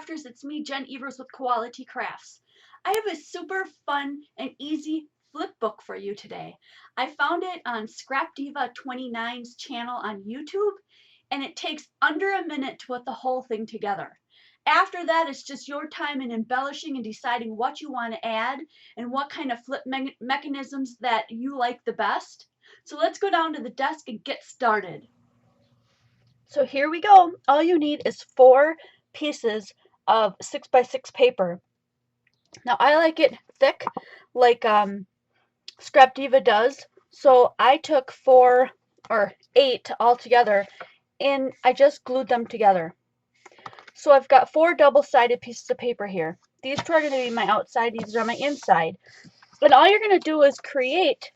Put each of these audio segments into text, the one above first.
crafters, it's me, Jen Evers with Quality Crafts. I have a super fun and easy flip book for you today. I found it on Scrap Diva 29's channel on YouTube, and it takes under a minute to put the whole thing together. After that, it's just your time in embellishing and deciding what you want to add and what kind of flip mechanisms that you like the best. So let's go down to the desk and get started. So here we go. All you need is 4 pieces of 6x6 paper. Now I like it thick, like Scrap Diva does. So I took 4 or 8 altogether, and I just glued them together. So I've got 4 double-sided pieces of paper here. These 2 are going to be my outside, these are my inside. And all you're going to do is create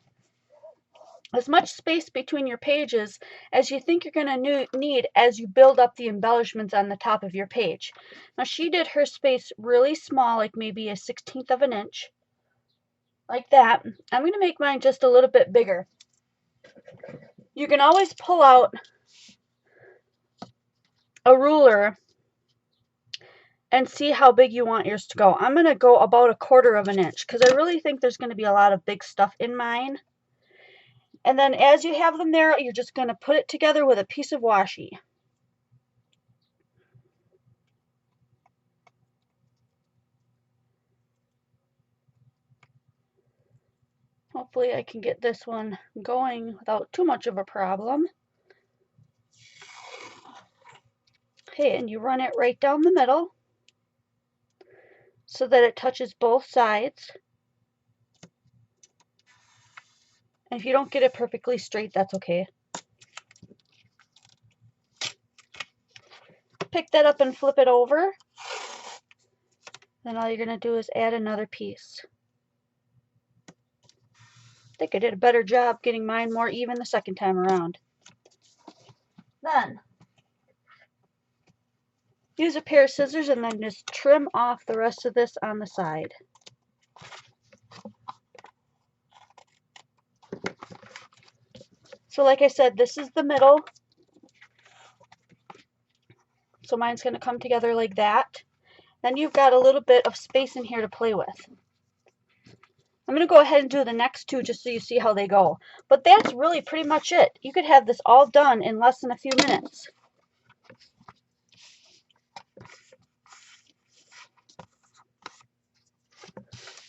as much space between your pages as you think you're going to need as you build up the embellishments on the top of your page. Now she did her space really small, like maybe a 1/16 of an inch, like that. I'm going to make mine just a little bit bigger. You can always pull out a ruler and see how big you want yours to go. I'm going to go about 1/4 of an inch because I really think there's going to be a lot of big stuff in mine. And then as you have them there, you're just going to put it together with a piece of washi. Hopefully I can get this one going without too much of a problem. Okay, and you run it right down the middle so that it touches both sides. And if you don't get it perfectly straight, that's okay. Pick that up and flip it over. Then all you're going to do is add another piece. I think I did a better job getting mine more even the second time around. Then use a pair of scissors and then just trim off the rest of this on the side. So like I said, this is the middle. So mine's going to come together like that. Then you've got a little bit of space in here to play with. I'm going to go ahead and do the next 2 just so you see how they go. But that's really pretty much it. You could have this all done in less than a few minutes.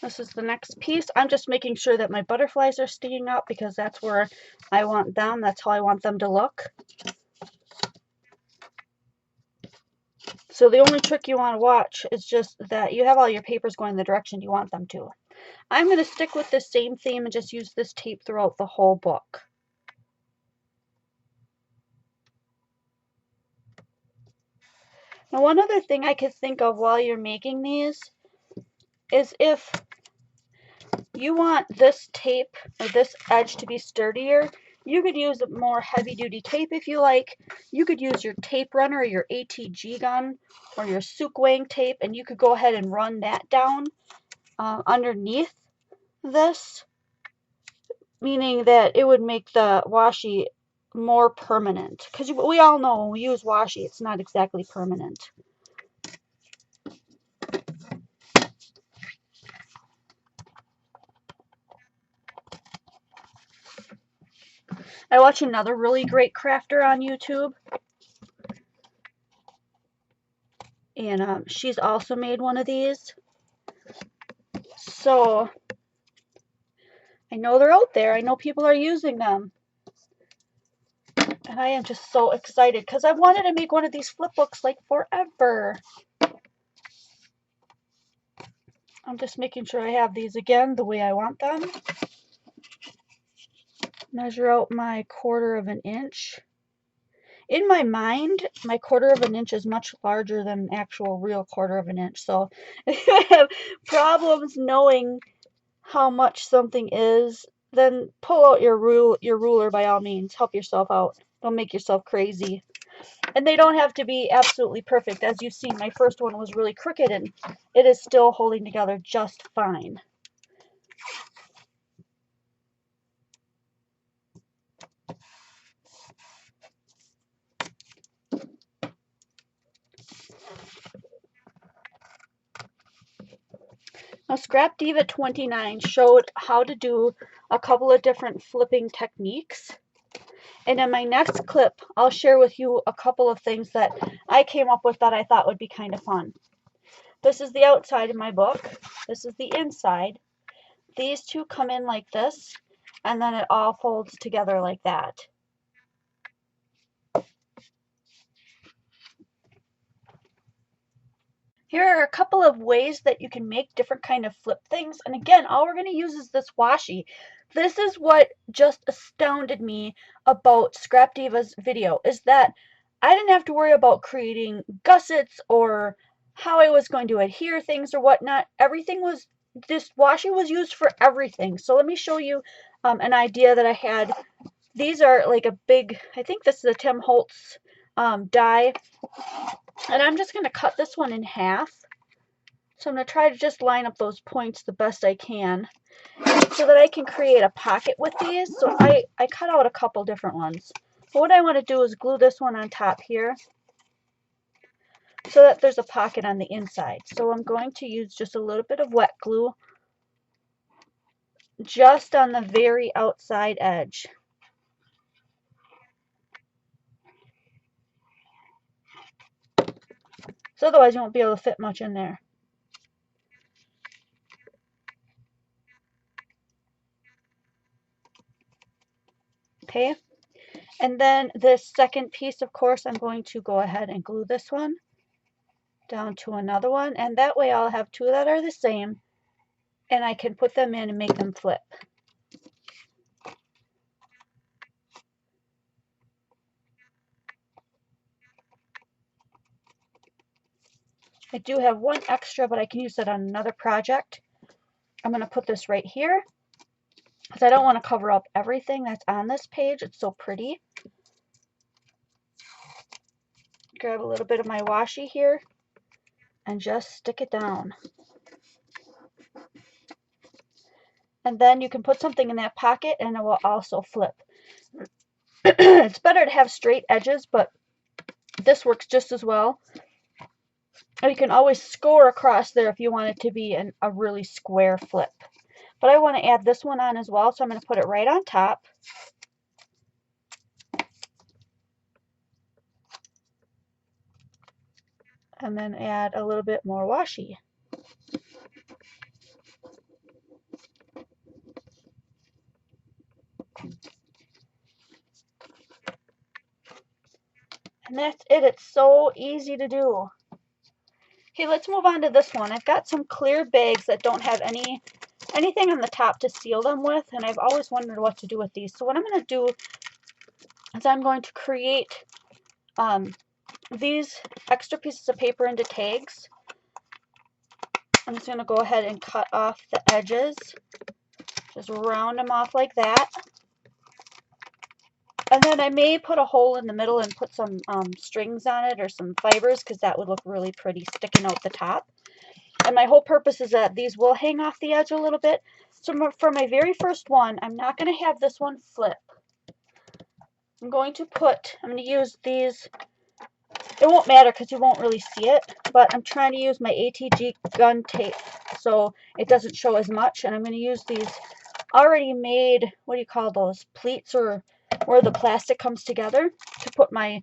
This is the next piece. I'm just making sure that my butterflies are sticking up because that's where I want them. That's how I want them to look. So the only trick you want to watch is just that you have all your papers going the direction you want them to. I'm going to stick with this same theme and just use this tape throughout the whole book. Now one other thing I could think of while you're making these is if you want this tape or this edge to be sturdier, you could use more heavy-duty tape if you like. You could use your tape runner or your ATG gun or your Sukwang tape, and you could go ahead and run that down underneath this, meaning that it would make the washi more permanent. Because we all know when we use washi, it's not exactly permanent. I watch another really great crafter on YouTube, and she's also made one of these. So I know they're out there. I know people are using them. And I am just so excited because I wanted to make one of these flip books like forever. I'm just making sure I have these again the way I want them. Measure out my 1/4 of an inch. In my mind, my 1/4 of an inch is much larger than an actual real 1/4 of an inch. So if you have problems knowing how much something is, then pull out your ruler by all means. Help yourself out. Don't make yourself crazy. And they don't have to be absolutely perfect. As you've seen, my first one was really crooked, and it is still holding together just fine. Scrap Diva 29 showed how to do a couple of different flipping techniques. And in my next clip, I'll share with you a couple of things that I came up with that I thought would be kind of fun. This is the outside of my book. This is the inside. These two come in like this, and then it all folds together like that. Here are a couple of ways that you can make different kind of flip things. And again, all we're going to use is this washi. This is what just astounded me about Scrap Diva's video, is that I didn't have to worry about creating gussets or how I was going to adhere things or whatnot. Everything was, this washi was used for everything. So let me show you an idea that I had. These are like a big, I think this is a Tim Holtz die. And I'm just going to cut this one in half. So I'm going to try to just line up those points the best I can so that I can create a pocket with these. So I cut out a couple different ones. But what I want to do is glue this one on top here so that there's a pocket on the inside. So I'm going to use just a little bit of wet glue just on the very outside edge. So otherwise you won't be able to fit much in there. Okay, and then this second piece, of course, I'm going to go ahead and glue this one down to another one, and that way I'll have two that are the same, and I can put them in and make them flip. I do have one extra, but I can use it on another project. I'm going to put this right here because I don't want to cover up everything that's on this page. It's so pretty. Grab a little bit of my washi here and just stick it down. And then you can put something in that pocket and it will also flip. It's better to have straight edges, but this works just as well. You can always score across there if you want it to be a really square flip. But I want to add this one on as well, so I'm going to put it right on top. And then add a little bit more washi. And that's it. It's so easy to do. Okay, let's move on to this one. I've got some clear bags that don't have anything on the top to seal them with, and I've always wondered what to do with these. So what I'm going to do is I'm going to create these extra pieces of paper into tags. I'm just going to go ahead and cut off the edges. Just round them off like that. And then I may put a hole in the middle and put some strings on it or some fibers because that would look really pretty sticking out the top. And my whole purpose is that these will hang off the edge a little bit. So for my very first one, I'm not going to have this one flip. I'm going to use these. It won't matter because you won't really see it, but I'm trying to use my ATG gun tape so it doesn't show as much. And I'm going to use these already made, what do you call those, pleats, or where the plastic comes together, to put my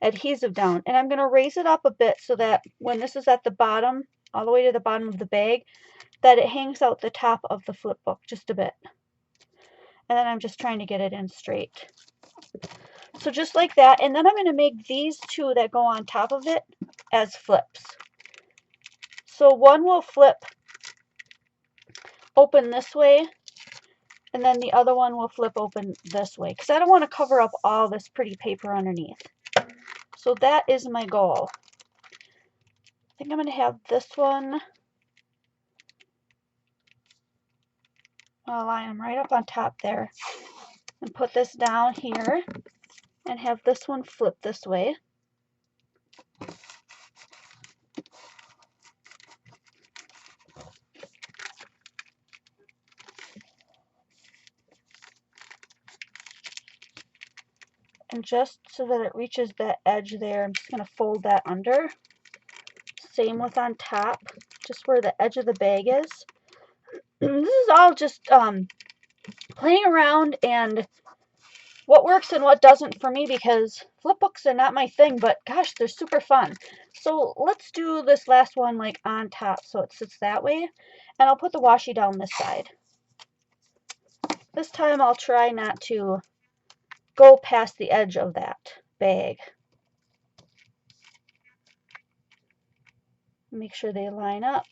adhesive down. And I'm going to raise it up a bit so that when this is at the bottom, all the way to the bottom of the bag, that it hangs out the top of the flip book just a bit. And then I'm just trying to get it in straight. So just like that. And then I'm going to make these two that go on top of it as flips. So one will flip open this way, and then the other one will flip open this way, because I don't want to cover up all this pretty paper underneath. So that is my goal. I think I'm going to have this one, I'll line them right up on top there, and put this down here, and have this one flip this way. And just so that it reaches that edge there, I'm just going to fold that under. Same with on top, just where the edge of the bag is. This is all just playing around and what works and what doesn't for me, because flip books are not my thing, but gosh, they're super fun. So let's do this last one like on top so it sits that way, and I'll put the washi down this side. This time I'll try not to go past the edge of that bag. Make sure they line up,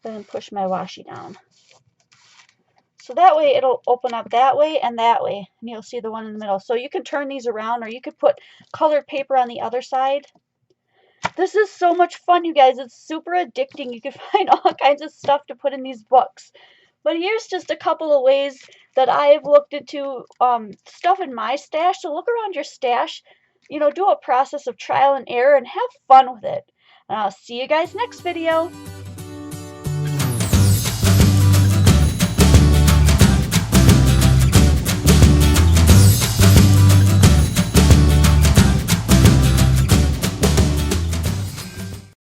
then push my washi down. So that way it'll open up that way and that way, and you'll see the one in the middle. So you can turn these around, or you could put colored paper on the other side. This is so much fun, you guys. It's super addicting. You can find all kinds of stuff to put in these books. But here's just a couple of ways that I've looked into stuff in my stash. So look around your stash, you know, do a process of trial and error and have fun with it. And I'll see you guys next video.